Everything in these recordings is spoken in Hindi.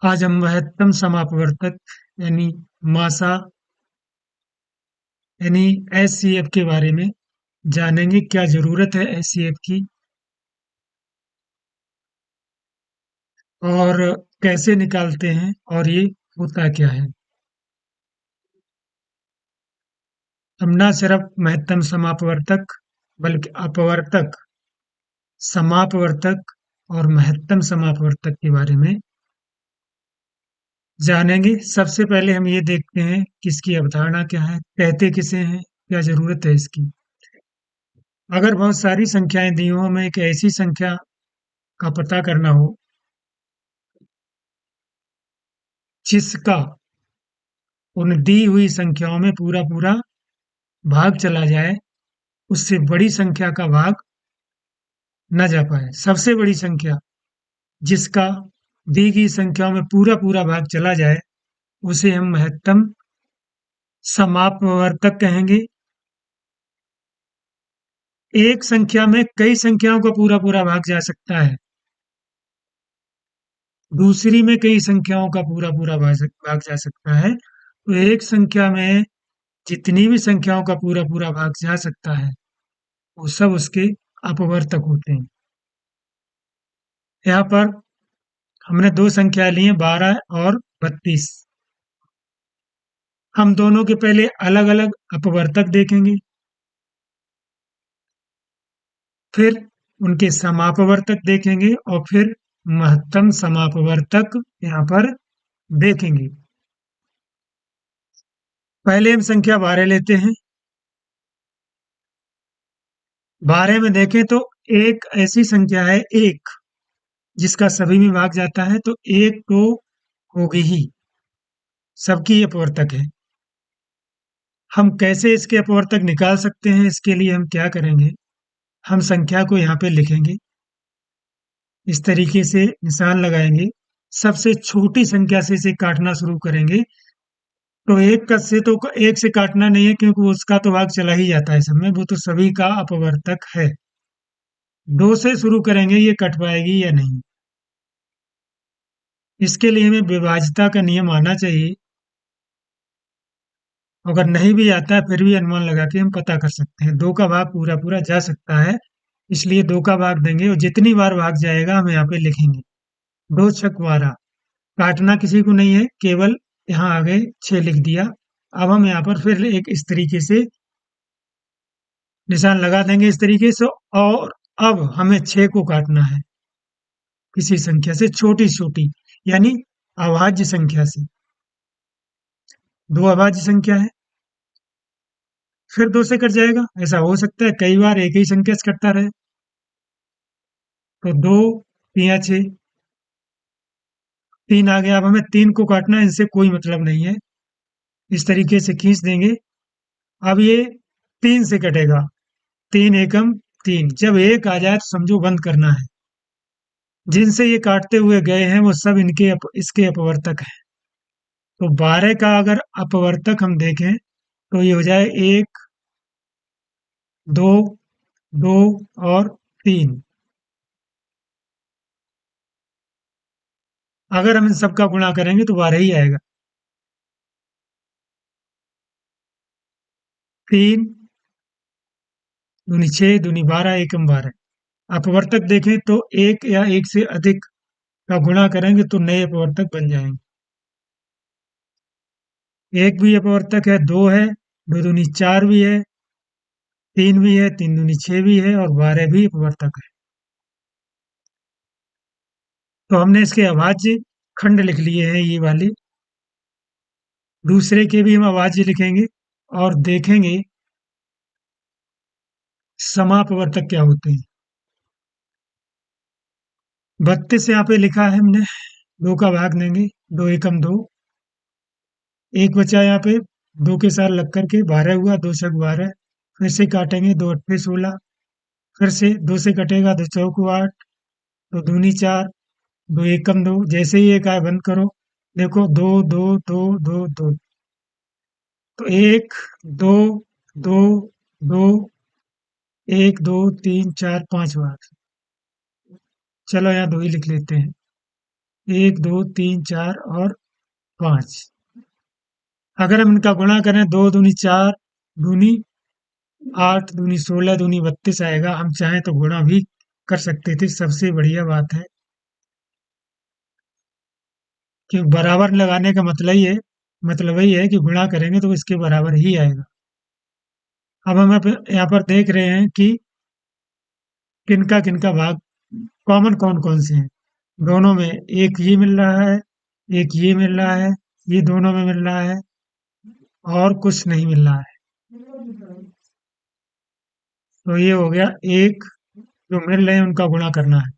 आज हम महत्तम समापवर्तक यानी मासा यानी एचसीएफ के बारे में जानेंगे। क्या जरूरत है एचसीएफ की और कैसे निकालते हैं और ये होता क्या है। हम न सिर्फ महत्तम समापवर्तक बल्कि अपवर्तक, समापवर्तक और महत्तम समापवर्तक के बारे में जानेंगे। सबसे पहले हम ये देखते हैं कि इसकी अवधारणा क्या है, कहते किसे हैं, क्या जरूरत है इसकी। अगर बहुत सारी संख्याएं दी हो, हमें एक ऐसी संख्या का पता करना हो जिसका उन दी हुई संख्याओं में पूरा पूरा भाग चला जाए, उससे बड़ी संख्या का भाग न जा पाए। सबसे बड़ी संख्या जिसका दी गई संख्याओं में पूरा पूरा भाग चला जाए उसे हम महत्तम समापवर्तक कहेंगे। एक संख्या में कई संख्याओं का पूरा पूरा भाग जा सकता है, दूसरी में कई संख्याओं का पूरा पूरा भाग जा सकता है। तो एक संख्या में जितनी भी संख्याओं का पूरा पूरा भाग जा सकता है वो सब उसके अपवर्तक होते हैं। यहाँ पर हमने दो संख्या ली है, 12 और 32। हम दोनों के पहले अलग अलग अपवर्तक देखेंगे, फिर उनके समापवर्तक देखेंगे और फिर महत्तम समापवर्तक यहाँ पर देखेंगे। पहले हम संख्या 12 लेते हैं। 12 में देखें तो एक ऐसी संख्या है, एक जिसका सभी में भाग जाता है, तो एक तो होगी ही, सबकी अपवर्तक है। हम कैसे इसके अपवर्तक निकाल सकते हैं, इसके लिए हम क्या करेंगे, हम संख्या को यहाँ पे लिखेंगे, इस तरीके से निशान लगाएंगे। सबसे छोटी संख्या से इसे काटना शुरू करेंगे। तो एक का से तो एक से काटना नहीं है, क्योंकि उसका तो भाग चला ही जाता है सब में, वो तो सभी का अपवर्तक है। दो से शुरू करेंगे, ये कट पाएगी या नहीं। इसके लिए हमें विभाज्यता का नियम आना चाहिए। अगर नहीं भी आता है फिर भी अनुमान लगा के हम पता कर सकते हैं। दो का भाग पूरा पूरा जा सकता है, इसलिए दो का भाग देंगे और जितनी बार भाग जाएगा हम यहाँ पे लिखेंगे। दो छक 12, काटना किसी को नहीं है, केवल यहाँ आगे 6 लिख दिया। अब हम यहाँ पर फिर एक इस तरीके से निशान लगा देंगे, इस तरीके से। और अब हमें 6 को काटना है किसी संख्या से, छोटी छोटी यानी अभाज्य संख्या से। दो अभाज्य संख्या है, फिर दो से कट जाएगा। ऐसा हो सकता है कई बार एक ही संख्या से कटता रहे। तो दो तिया 6, 3 आ गया। अब हमें 3 को काटना है, इनसे कोई मतलब नहीं है, इस तरीके से खींच देंगे। अब ये 3 से कटेगा, 3 एकम 3। जब एक आ जाए तो समझो बंद करना है। जिनसे ये काटते हुए गए हैं वो सब इसके अपवर्तक हैं। तो 12 का अगर अपवर्तक हम देखें तो ये हो जाए 1, 2, 2 और 3। अगर हम इन सबका गुणा करेंगे तो 12 ही आएगा। 3 दूनी 6, दूनी 12, एकम 12। अपवर्तक देखें तो एक या एक से अधिक का गुणा करेंगे तो नए अपवर्तक बन जाएंगे। एक भी अपवर्तक है, दो है, दो दूनी 4 भी है, 3 भी है, 3 दूनी 6 भी है और 12 भी अपवर्तक है। तो हमने इसके अभाज्य खंड लिख लिए हैं ये वाले। दूसरे के भी हम अभाज्य लिखेंगे और देखेंगे समापवर्तक क्या होते हैं। 32 यहाँ पे लिखा है हमने, दो का भाग देंगे, दो एकम दो, एक बचा यहाँ पे, दो के साथ लग करके 12 हुआ, दो छक 12। फिर से काटेंगे, दो अट्ठे 16, फिर से दो से कटेगा, दो चौको 8, दो दूनी 4, दो एकम दो। जैसे ही एक आए बंद करो, देखो दो दो दो दो दो। तो एक, दो, दो, दो, एक, दो, तीन, चार, 5 बार। चलो यहाँ दो ही लिख लेते हैं। एक, दो, तीन, चार और पांच। अगर हम इनका गुणा करें, दो दूनी चार, दूनी आठ, दूनी 16, दूनी 32 आएगा। हम चाहें तो गुणा भी कर सकते थे। सबसे बढ़िया बात है कि बराबर लगाने का मतलब ही है कि गुणा करेंगे तो इसके बराबर ही आएगा। अब हम यहाँ पर देख रहे हैं कि किनका किनका भाग कॉमन कौन कौन से हैं। दोनों में एक ये मिल रहा है, एक ये मिल रहा है, ये दोनों में मिल रहा है, और कुछ नहीं मिल रहा है। तो ये हो गया एक। जो मिल रहे हैं उनका गुणा करना है।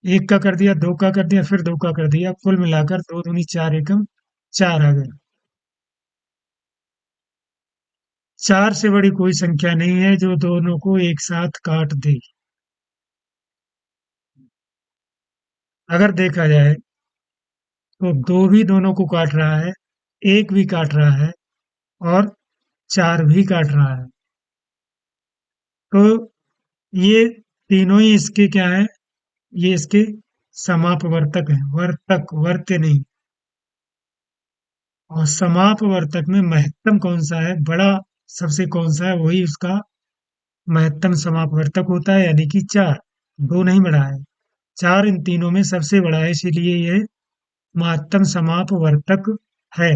एक का कर दिया, दो का कर दिया, फिर दो का कर दिया, कुल मिलाकर दो दूनी चार, एकम चार आ गया। चार से बड़ी कोई संख्या नहीं है जो दोनों को एक साथ काट दे। अगर देखा जाए तो दो भी दोनों को काट रहा है, एक भी काट रहा है, और चार भी काट रहा है। तो ये तीनों ही इसके क्या है? ये इसके समापवर्तक है, वर्तक, वर्त्य नहीं। और समापवर्तक में महत्तम कौन सा है, बड़ा सबसे कौन सा है, वही उसका महत्तम समापवर्तक होता है, यानी कि चार। दो नहीं बड़ा है, चार इन तीनों में सबसे बड़ा है, इसीलिए यह महत्तम समापवर्तक है।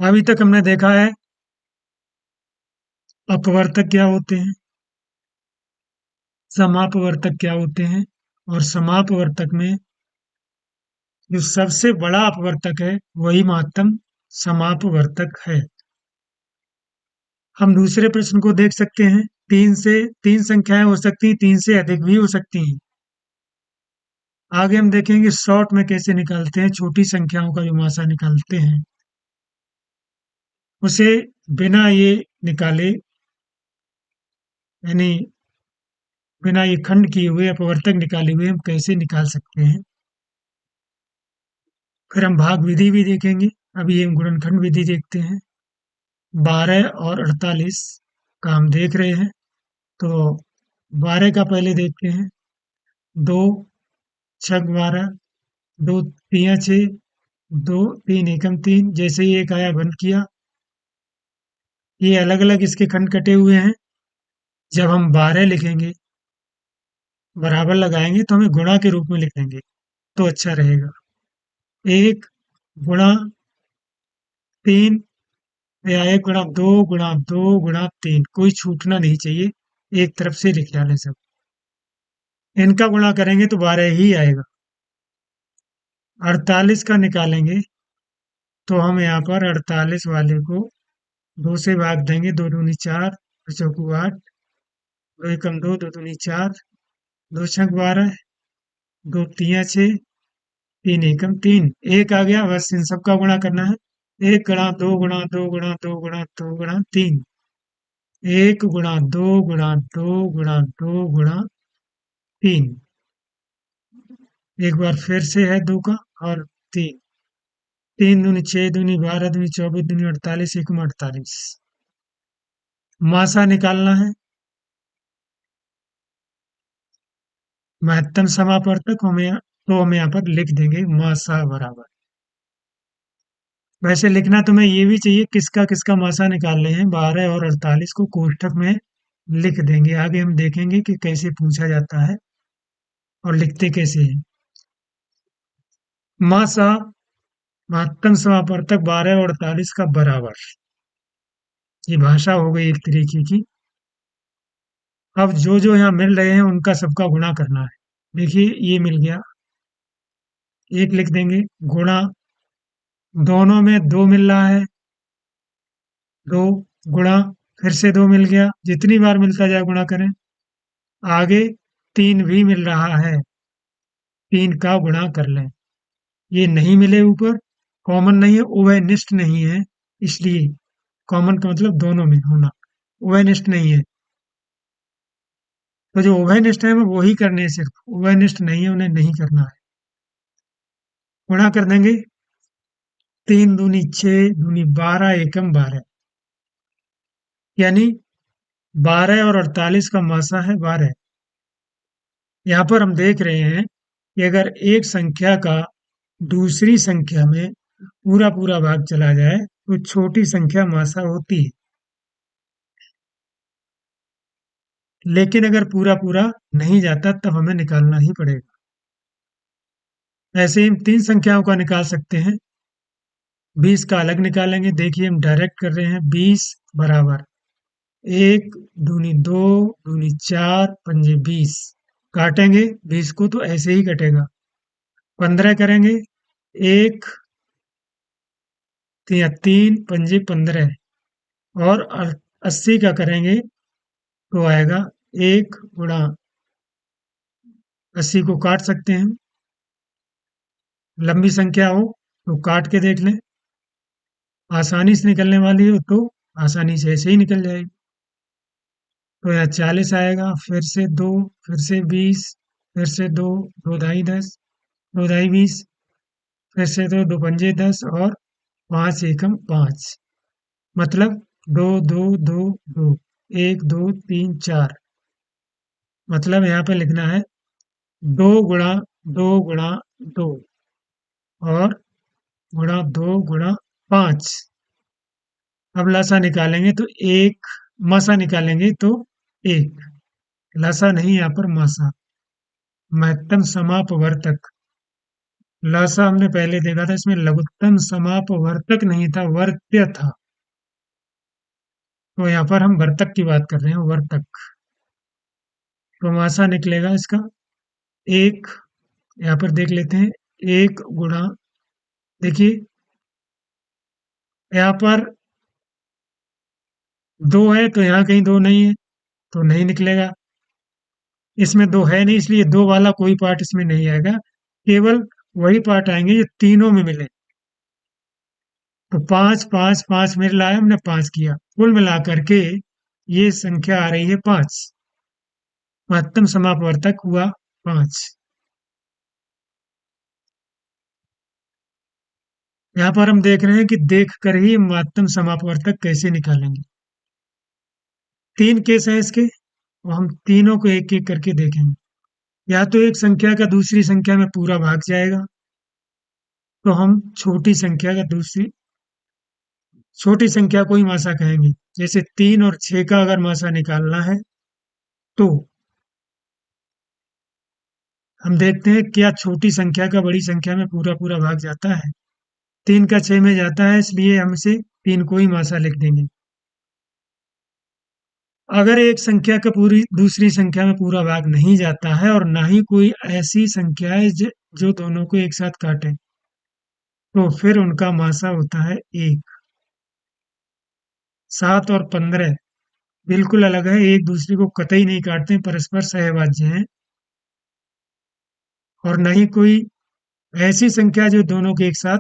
अभी तक हमने देखा है अपवर्तक क्या होते हैं, समापवर्तक क्या होते हैं, और समापवर्तक में जो सबसे बड़ा अपवर्तक है वही महत्तम समापवर्तक है। हम दूसरे प्रश्न को देख सकते हैं। तीन संख्याएं हो सकती हैं, तीन से अधिक भी हो सकती हैं। आगे हम देखेंगे शॉर्ट में कैसे निकालते हैं, छोटी संख्याओं का जो मासा निकालते हैं उसे बिना ये निकाले, यानी बिना ये खंड किए हुए अपवर्तक निकाले हुए हम कैसे निकाल सकते हैं। फिर हम भाग विधि भी देखेंगे। अभी हम गुणनखंड विधि देखते हैं। 12 और 48 का हम देख रहे हैं। तो 12 का पहले देखते हैं। दो छक 12, दो तिया 6, दो तीन एकम तीन। जैसे ही एक आया बंद किया। ये अलग अलग इसके खंड कटे हुए हैं। जब हम 12 लिखेंगे, बराबर लगाएंगे, तो हमें गुणा के रूप में लिखेंगे तो अच्छा रहेगा। एक गुणा तीन, या एक गुणा दो, गुणा दो, गुणा तीन। कोई छूटना नहीं चाहिए, एक तरफ से लिख डालें सब। इनका गुणा करेंगे तो 12 ही आएगा। 48 का निकालेंगे तो हम यहाँ पर 48 वाले को दो से भाग देंगे। दो दूनी चार, दो चौकू आठ, दो एकम दो, दो दूनी चार, दो छक 12, दो तिया 6, तीन एकम तीन। एक आ गया, बस इन सब का गुणा करना है। एक गुणा दो, गुणा दो, गुणा दो, गुणा दो, गुणा तीन। एक गुणा दो, गुणा दो, गुणा दो, गुणा तीन। एक बार फिर से है दो का, और तीन। तीन दूनी 6, दूनी 12, दूनी 24, दूनी 48, एक में 48। मासा निकालना है। महत्तम समापवर्तक हम यहाँ पर लिख देंगे मासा बराबर। वैसे लिखना तुम्हें ये भी चाहिए किसका किसका मासा निकाल रहे हैं। 12 और 48 को कोष्ठक में लिख देंगे। आगे हम देखेंगे कि कैसे पूछा जाता है और लिखते कैसे हैं। मासा महत्तम समापवर्तक 12 और 48 का बराबर। ये भाषा हो गई एक तरीके की। अब जो जो यहाँ मिल रहे हैं उनका सबका गुणा करना है। देखिए ये मिल गया, एक लिख देंगे। गुणा दोनों में दो मिल रहा है, दो गुणा फिर से दो मिल गया। जितनी बार मिलता जाए गुणा करें। आगे तीन भी मिल रहा है, तीन का गुणा कर लें। ये नहीं मिले ऊपर, कॉमन नहीं है, उभयनिष्ठ नहीं है, इसलिए कॉमन का मतलब दोनों में होना, उभयनिष्ठ नहीं है। तो जो उभयनिष्ठ है वो ही करने हैं, सिर्फ उभयनिष्ठ नहीं है उन्हें नहीं करना है। गुणा कर देंगे। तीन दूनी 6, दूनी 12, एकम 12, यानी 12 और 48 का मासा है 12। यहाँ पर हम देख रहे हैं कि अगर एक संख्या का दूसरी संख्या में पूरा पूरा भाग चला जाए तो छोटी संख्या मासा होती है, लेकिन अगर पूरा पूरा नहीं जाता तब हमें निकालना ही पड़ेगा। ऐसे ही हम तीन संख्याओं का निकाल सकते हैं। 20 का अलग निकालेंगे। देखिए हम डायरेक्ट कर रहे हैं। 20 बराबर 1 दूनी 2 दूनी 4 पंजे 20। काटेंगे 20 को तो ऐसे ही कटेगा। 15 करेंगे। 1 या 3 पंजे 15। और 80 का करेंगे तो आएगा 1 गुणा 80 को काट सकते हैं। लंबी संख्या हो तो काट के देख लें। आसानी से निकलने वाली हो तो आसानी से ऐसे ही निकल जाएगी। तो यहाँ 40 आएगा, फिर से 2, फिर से 20, फिर से 2, 2 ढाई 10, 2 ढाई 20, फिर से 2, 2 पंजे 10 और 5 एकम 5। मतलब 2 2 2 2, 1 2 3 4। मतलब यहाँ पे लिखना है 2 गुणा 2 गुणा 2 और गुणा 2 गुणा 5। अब लसा निकालेंगे तो एक, मसा निकालेंगे तो एक। लसा नहीं, यहाँ पर मासा। महत्तम समापवर्तक। लसा हमने पहले देखा था, इसमें लघुत्तम समापवर्तक नहीं था, वर्त्य था। तो यहाँ पर हम वर्तक की बात कर रहे हैं, वर्तक। तो मासा निकलेगा इसका एक। यहाँ पर देख लेते हैं। 1 गुणा, देखिए यहाँ पर 2 है तो यहाँ कहीं 2 नहीं है तो नहीं निकलेगा। इसमें 2 है नहीं, इसलिए 2 वाला कोई पार्ट इसमें नहीं आएगा। केवल वही पार्ट आएंगे जो तीनों में मिले। तो 5 5 5 मेरे लाए, हमने 5 किया, कुल मिला करके ये संख्या आ रही है 5। महत्तम समापवर्तक हुआ 5। यहाँ पर हम देख रहे हैं कि देख कर ही महत्तम समापवर्तक कैसे निकालेंगे। 3 केस हैं इसके, और हम तीनों को एक एक करके देखेंगे। या तो एक संख्या का दूसरी संख्या में पूरा भाग जाएगा, तो हम छोटी संख्या को ही मासा कहेंगे। जैसे 3 और 6 का अगर मासा निकालना है तो हम देखते हैं क्या छोटी संख्या का बड़ी संख्या में पूरा पूरा भाग जाता है। 3 का 6 में जाता है, इसलिए हम इसे 3 को ही मासा लिख देंगे। अगर एक संख्या का पूरी दूसरी संख्या में पूरा भाग नहीं जाता है और ना ही कोई ऐसी संख्या है जो दोनों को एक साथ काटे, तो फिर उनका मासा होता है 1। 7 और 15 बिल्कुल अलग है, एक दूसरे को कतई नहीं काटते, परस्पर सहवाज्य हैं। और न ही कोई ऐसी संख्या जो दोनों के एक साथ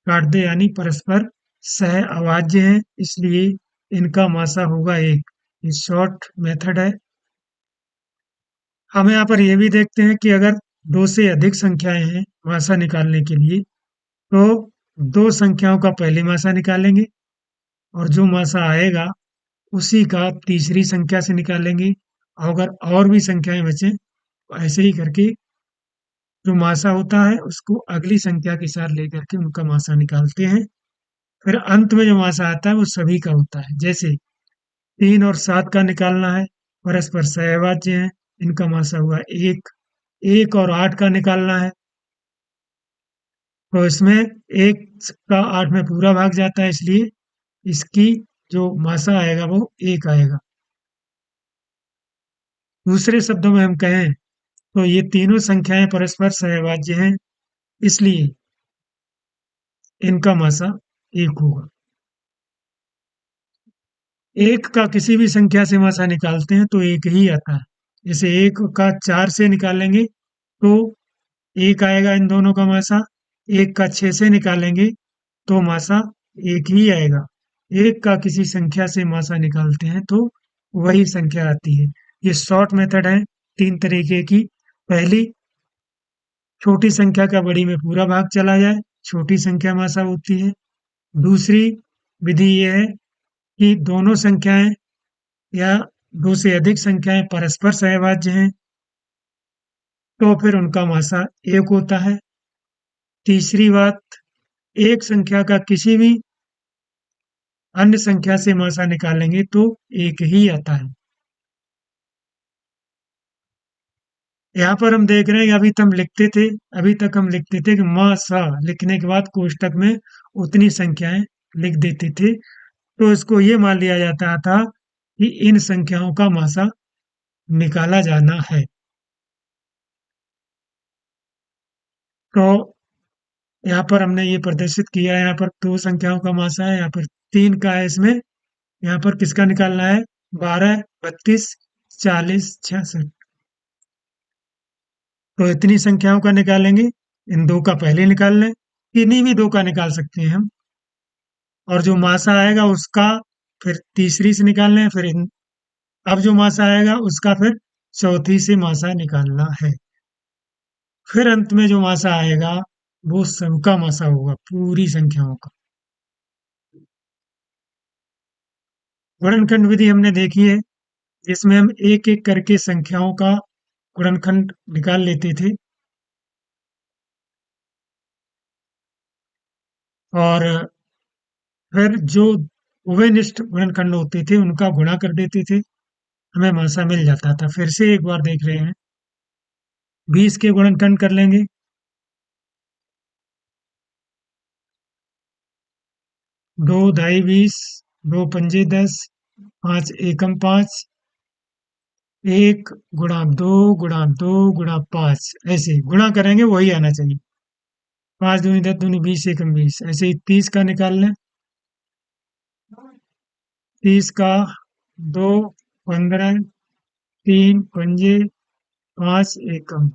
काट दे, यानी परस्पर सह अवाज्य हैं, इसलिए इनका मासा होगा 1। ये शॉर्ट मेथड है। हम यहाँ पर यह भी देखते हैं कि अगर 2 से अधिक संख्याएं हैं मासा निकालने के लिए, तो 2 संख्याओं का पहले मासा निकालेंगे और जो मासा आएगा उसी का तीसरी संख्या से निकालेंगे। अगर और भी संख्याएं बचें तो ऐसे ही करके जो मासा होता है उसको अगली संख्या के साथ लेकर के उनका मासा निकालते हैं। फिर अंत में जो मासा आता है वो सभी का होता है। जैसे 3 और 7 का निकालना है, परस्पर सहवाज्य हैं, इनका मासा हुआ 1। 1 और 8 का निकालना है, तो इसमें 1 का 8 में पूरा भाग जाता है, इसलिए इसकी जो मासा आएगा वो 1 आएगा। दूसरे शब्दों में हम कहें तो ये तीनों संख्याएं परस्पर सहवाज्य हैं, इसलिए इनका मासा 1 होगा। 1 का किसी भी संख्या से मासा निकालते हैं तो 1 ही आता है। जैसे 1 का 4 से निकालेंगे तो 1 आएगा इन दोनों का मासा। 1 का 6 से निकालेंगे तो मासा 1 ही आएगा। 1 का किसी संख्या से मासा निकालते हैं तो वही संख्या आती है। ये शॉर्ट मेथड है 3 तरीके की। पहली, छोटी संख्या का बड़ी में पूरा भाग चला जाए, छोटी संख्या मासा होती है। दूसरी विधि यह है कि दोनों संख्याएं या 2 से अधिक संख्याएं परस्पर सहवाज्य हैं, तो फिर उनका मासा एक होता है। तीसरी बात, एक संख्या का किसी भी अन्य संख्या से मासा निकालेंगे तो एक ही आता है। यहाँ पर हम देख रहे हैं कि अभी तक हम लिखते थे कि मासा लिखने के बाद कोष्टक में उतनी संख्याएं लिख देते थे। तो इसको ये मान लिया जाता था कि इन संख्याओं का मासा निकाला जाना है। तो यहाँ पर हमने ये प्रदर्शित किया है, यहाँ पर दो संख्याओं का मासा है, यहाँ पर तीन का है इसमें। यहाँ पर किसका निकालना है? 12, 32, 40, 66। तो इतनी संख्याओं का निकालेंगे। इन दो का पहले निकाल लें, इन्हीं भी दो का निकाल सकते हैं हम। और जो मासा आएगा उसका फिर तीसरी से निकाल लें, फिर अब जो मासा आएगा उसका फिर चौथी से मासा निकालना है। फिर अंत में जो मासा आएगा वो सबका मासा होगा, पूरी संख्याओं का। गुणनखंड विधि हमने देखी है, जिसमें हम एक एक करके संख्याओं का गुणनखंड निकाल लेते थे और फिर जो उभयनिष्ठ गुणनखंड होते थे उनका गुणा कर देते थे, हमें मासा मिल जाता था। फिर से एक बार देख रहे हैं, 20 के गुणनखंड कर लेंगे। 2 ढाई 20, 2 पंजे 10, 5 एकम 5, 1 गुणा 2 गुणा 2 गुणा 5, ऐसे गुणा करेंगे वही आना चाहिए। 5 दूनी 10, दूनी 20, एकम 20, ऐसे ही 30 का निकाल लें। 30 का 2, 15, 3 पंजे 5 एकम,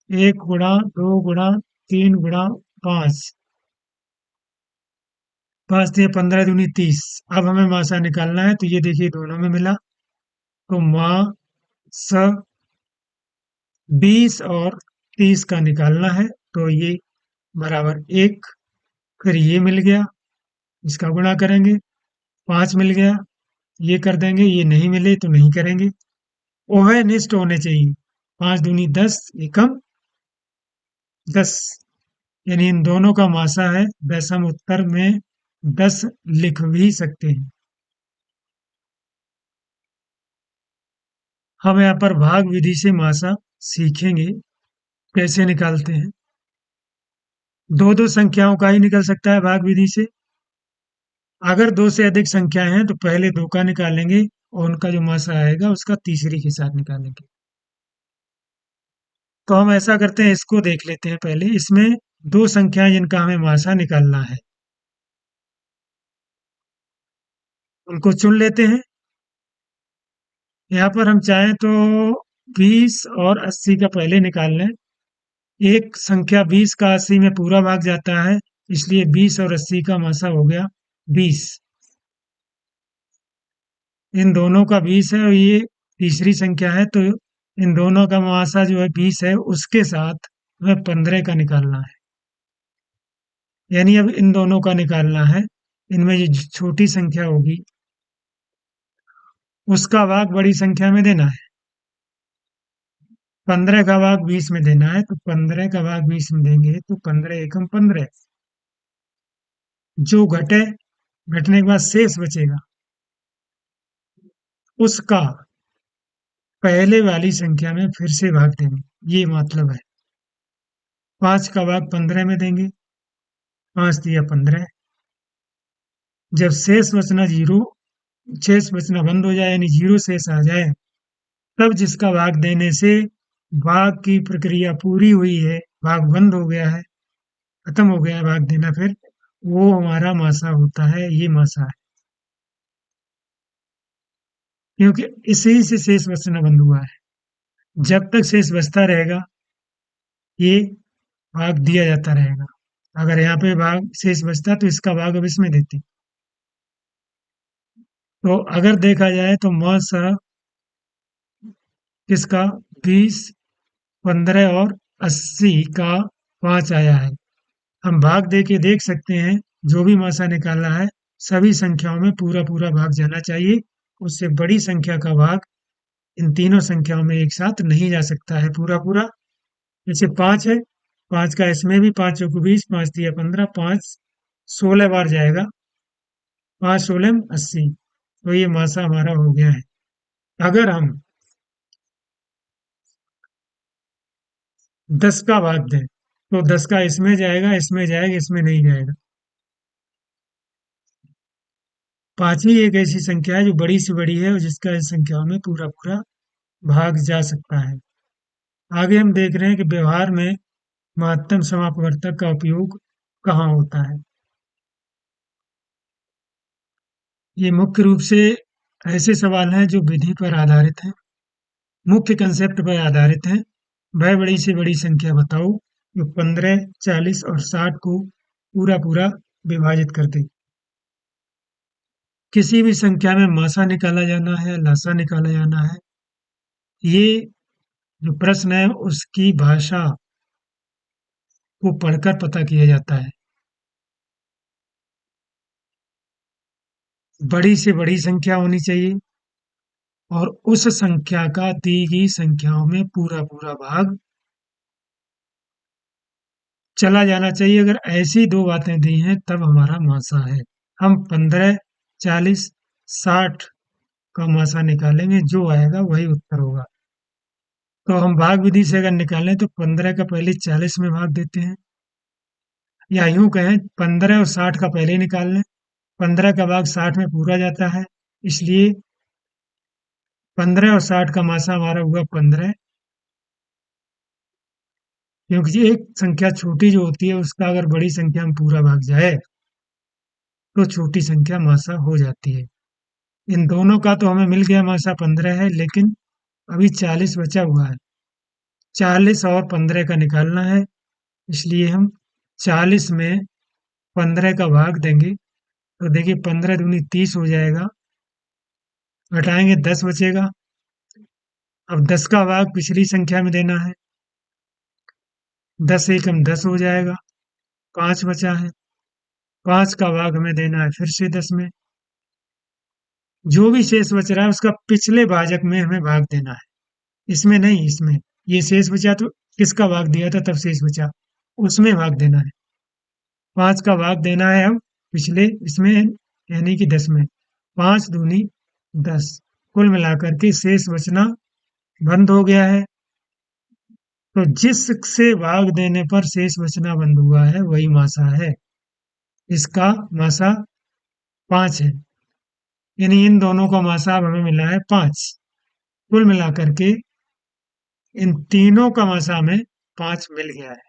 1 गुणा 2 गुणा 3 गुणा 5, 5 दिए 15 दूनी 30। अब हमें मासा निकालना है, तो ये देखिए दोनों में मिला। तो माँ स 20 और 30 का निकालना है, तो ये बराबर 1। फिर ये मिल गया, इसका गुणा करेंगे। 5 मिल गया, ये कर देंगे। ये नहीं मिले तो नहीं करेंगे, ओवरनिष्ठ होने चाहिए। 5 दूनी 10, एकम 10, यानी इन दोनों का मासा है। वैसे हम उत्तर में 10 लिख भी सकते हैं। हम यहाँ पर भाग विधि से मासा सीखेंगे कैसे निकालते हैं। दो दो संख्याओं का ही निकल सकता है भाग विधि से। अगर दो से अधिक संख्याएं हैं तो पहले दो का निकालेंगे और उनका जो मासा आएगा उसका तीसरी के साथ निकालेंगे। तो हम ऐसा करते हैं, इसको देख लेते हैं पहले। इसमें दो संख्याएं जिनका हमें मासा निकालना है, उनको चुन लेते हैं। यहाँ पर हम चाहें तो 20 और 80 का पहले निकाल लें। एक संख्या 20 का 80 में पूरा भाग जाता है, इसलिए 20 और 80 का मासा हो गया 20। इन दोनों का 20 है और ये तीसरी संख्या है, तो इन दोनों का मुआवजा जो है 20 है, उसके साथ हमें 15 का निकालना है। यानी अब इन दोनों का निकालना है। इनमें जो छोटी संख्या होगी उसका भाग बड़ी संख्या में देना है। 15 का भाग 20 में देना है, तो 15 का भाग 20 में देंगे तो 15 एकम 15। जो घटने के बाद शेष बचेगा उसका पहले वाली संख्या में फिर से भाग देंगे, ये मतलब है। 5 का भाग 15 में देंगे, 5 दिया 15। जब शेष बचना बंद हो जाए यानी जीरो शेष आ जाए, तब जिसका भाग देने से भाग की प्रक्रिया पूरी हुई है, भाग बंद हो गया है, खत्म हो गया है भाग देना, फिर वो हमारा मासा होता है। ये मासा है, क्योंकि इसी से शेष बचना बंद हुआ है। जब तक शेष बचता रहेगा ये भाग दिया जाता रहेगा। अगर यहाँ पे भाग शेष बचता तो इसका भाग अब इसमें देते। तो अगर देखा जाए तो मासा किसका 20, 15 और 80 का 5 आया है। हम भाग दे के देख सकते हैं, जो भी मासा निकालना है सभी संख्याओं में पूरा पूरा भाग जाना चाहिए। उससे बड़ी संख्या का भाग इन तीनों संख्याओं में एक साथ नहीं जा सकता है पूरा पूरा। जैसे 5 है, 5 का इसमें भी 5 चौको 20, 5 दिया 15, 5 16 बार जाएगा, 5 16 80। तो ये मासा हमारा हो गया है। अगर हम 10 का भाग दें तो 10 का इसमें जाएगा, इसमें जाएगा, इसमें नहीं जाएगा। पांचवी एक ऐसी संख्या है जो बड़ी से बड़ी है और जिसका इन संख्याओं में पूरा पूरा भाग जा सकता है। आगे हम देख रहे हैं कि व्यवहार में महत्तम समापवर्तक का उपयोग कहाँ होता है। ये मुख्य रूप से ऐसे सवाल हैं जो विधि पर आधारित हैं, मुख्य कंसेप्ट पर आधारित हैं। वह बड़ी से बड़ी संख्या बताओ जो 15, 40 और 60 को पूरा पूरा विभाजित कर दे। किसी भी संख्या में मासा निकाला जाना है, लासा निकाला जाना है। ये जो प्रश्न है उसकी भाषा को पढ़कर पता किया जाता है। बड़ी से बड़ी संख्या होनी चाहिए और उस संख्या का दी गई संख्याओं में पूरा पूरा भाग चला जाना चाहिए। अगर ऐसी दो बातें दी हैं तब हमारा मासा है। हम 15, 40, 60 का मासा निकालेंगे, जो आएगा वही उत्तर होगा। तो हम भाग विधि से अगर निकालें तो 15 का पहले 40 में भाग देते हैं, या यूं कहें 15 और 60 का पहले निकाल लें। 15 का भाग 60 में पूरा जाता है, इसलिए 15 और 60 का मासा हमारा हुआ 15। क्योंकि एक संख्या छोटी जो होती है उसका अगर बड़ी संख्या में पूरा भाग जाए तो छोटी संख्या मासा हो जाती है। इन दोनों का तो हमें मिल गया, मासा 15 है, लेकिन अभी 40 बचा हुआ है। 40 और 15 का निकालना है, इसलिए हम 40 में 15 का भाग देंगे तो देखिए 15 दूनी 30 हो जाएगा, घटाएंगे 10 बचेगा। अब 10 का भाग पिछली संख्या में देना है, 10 एकम 10 हो जाएगा, 5 बचा है। 5 का भाग हमें देना है फिर से 10 में, जो भी शेष बच रहा है उसका पिछले भाजक में हमें भाग देना है, इसमें नहीं, इसमें। ये शेष बचा तो किसका भाग दिया था तब शेष बचा, उसमें भाग देना है। 5 का भाग देना है अब पिछले इसमें, यानी कि 10 में। 5 दूनी 10, कुल मिलाकर के शेष बचना बंद हो गया है। तो जिससे भाग देने पर शेष बचना बंद हुआ है वही मासा है। इसका मासा 5 है, यानी इन दोनों का मासा अब हमें मिला है 5। कुल मिलाकर के इन तीनों का मासा हमें 5 मिल गया है।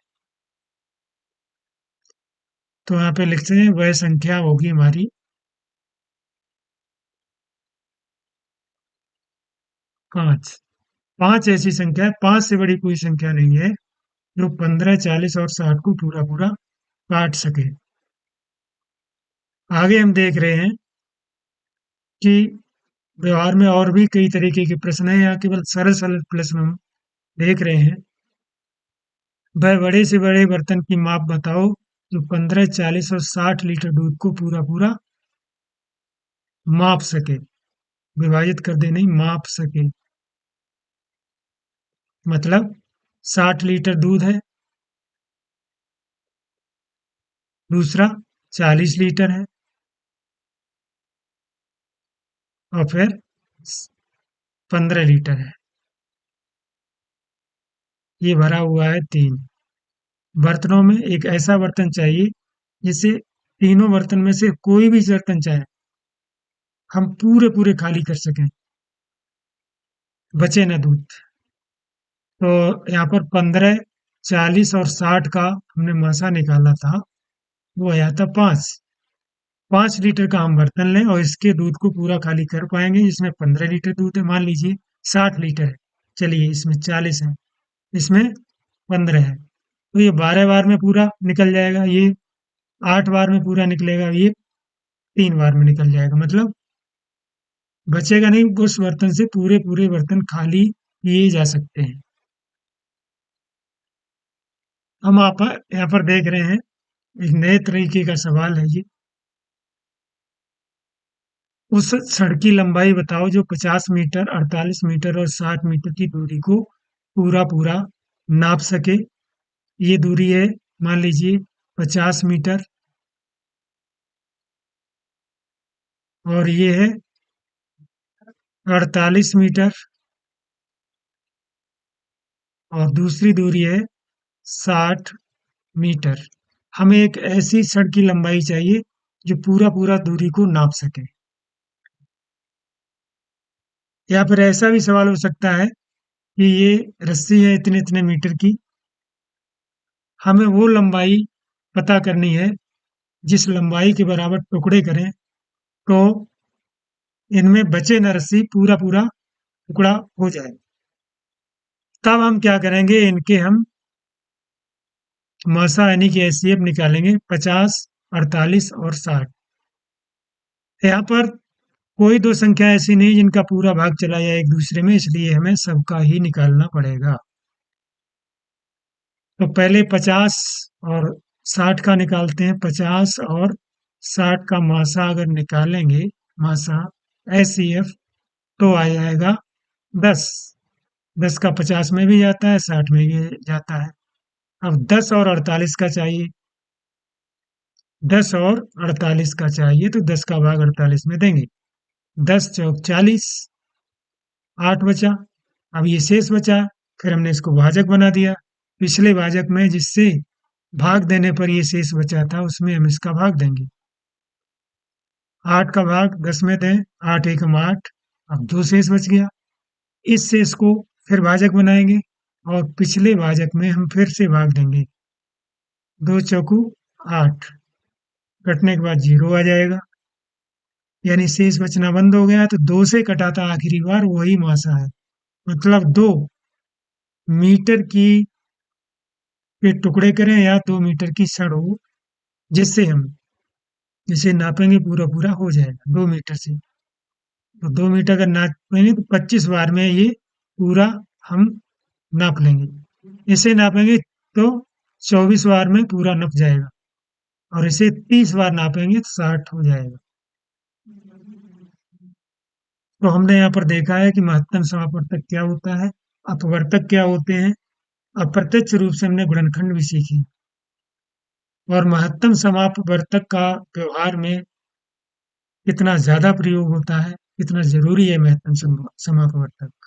तो यहाँ पे लिखते हैं वह संख्या होगी हमारी 5। 5 ऐसी संख्या है, 5 से बड़ी कोई संख्या नहीं है जो 15, 40 और 60 को पूरा पूरा काट सके। आगे हम देख रहे हैं कि व्यवहार में और भी कई तरीके के प्रश्न हैं, यहाँ केवल सरल सरल प्रश्न हम देख रहे हैं। वह बड़े से बड़े बर्तन की माप बताओ जो 15, 40 और 60 लीटर दूध को पूरा पूरा माप सके। विभाजित कर दे नहीं, माप सके। मतलब 60 लीटर दूध है, दूसरा 40 लीटर है, और फिर 15 लीटर है। ये भरा हुआ है 3 बर्तनों में। एक ऐसा बर्तन चाहिए जिसे तीनों बर्तन में से कोई भी बर्तन चाहे हम पूरे पूरे खाली कर सकें, बचे ना दूध। तो यहाँ पर 15, 40 और 60 का हमने मासा निकाला था, वो आया था 5। 5 लीटर का हम बर्तन लें और इसके दूध को पूरा खाली कर पाएंगे, जिसमें 15 लीटर दूध है। मान लीजिए 60 लीटर है, चलिए इसमें 40 है, इसमें 15 है, तो ये 12 बार में पूरा निकल जाएगा, ये 8 बार में पूरा निकलेगा, ये 3 बार में निकल जाएगा। मतलब बचेगा नहीं, उस बर्तन से पूरे पूरे बर्तन खाली किए जा सकते हैं। हम आप यहाँ पर देख रहे हैं एक नए तरीके का सवाल है ये। उस सड़क की लंबाई बताओ जो 50 मीटर, 48 मीटर और 60 मीटर की दूरी को पूरा पूरा नाप सके। ये दूरी है, मान लीजिए 50 मीटर, और ये है 48 मीटर, और दूसरी दूरी है 60 मीटर। हमें एक ऐसी सड़क की लंबाई चाहिए जो पूरा पूरा दूरी को नाप सके। या फिर ऐसा भी सवाल हो सकता है कि ये रस्सी है इतने इतने मीटर की, हमें वो लंबाई पता करनी है जिस लंबाई के बराबर टुकड़े करें तो इनमें बचे न रस्सी पूरा पूरा टुकड़ा हो जाए। तब हम क्या करेंगे, इनके हम मासा यानी कि एचसीएफ निकालेंगे, 50, 48 और 60। यहाँ पर कोई दो संख्या ऐसी नहीं जिनका पूरा भाग चला जाए एक दूसरे में, इसलिए हमें सबका ही निकालना पड़ेगा। तो पहले 50 और 60 का निकालते हैं। 50 और 60 का मासा अगर निकालेंगे, मासा एचसीएफ, तो आ जाएगा 10। 10 का 50 में भी जाता है, 60 में भी जाता है। अब 10 और 48 का चाहिए। 10 और 48 का चाहिए तो 10 का भाग 48 में देंगे। 10 चौक 40, 8 बचा। अब ये शेष बचा, फिर हमने इसको भाजक बना दिया। पिछले भाजक में जिससे भाग देने पर ये शेष बचा था उसमें हम इसका भाग देंगे। 8 का भाग 10 में दें, 8 एकम 8। अब 2 शेष बच गया। इस शेष को फिर भाजक बनाएंगे और पिछले भाजक में हम फिर से भाग देंगे। 2 चौकू 8, कटने के बाद 0 आ जाएगा, यानी शेष बचना बंद हो गया। तो 2 से कटा था आखिरी बार, वही मासा है। मतलब 2 मीटर की के टुकड़े करें या 2 मीटर की सड़ हो, जिससे हम इसे नापेंगे पूरा पूरा हो जाएगा 2 मीटर से। तो 2 मीटर अगर नापेंगे तो 25 बार में ये पूरा हम नाप लेंगे। इसे नापेंगे तो 24 बार में पूरा नप जाएगा, और इसे 30 बार नापेंगे तो 60 हो जाएगा। तो हमने यहाँ पर देखा है कि महत्तम समापवर्तक क्या होता है, अपवर्तक क्या होते हैं। अप्रत्यक्ष रूप से हमने गुणनखंड भी सीखी, और महत्तम समापवर्तक का व्यवहार में कितना ज्यादा प्रयोग होता है, कितना जरूरी है महत्तम समापवर्तक।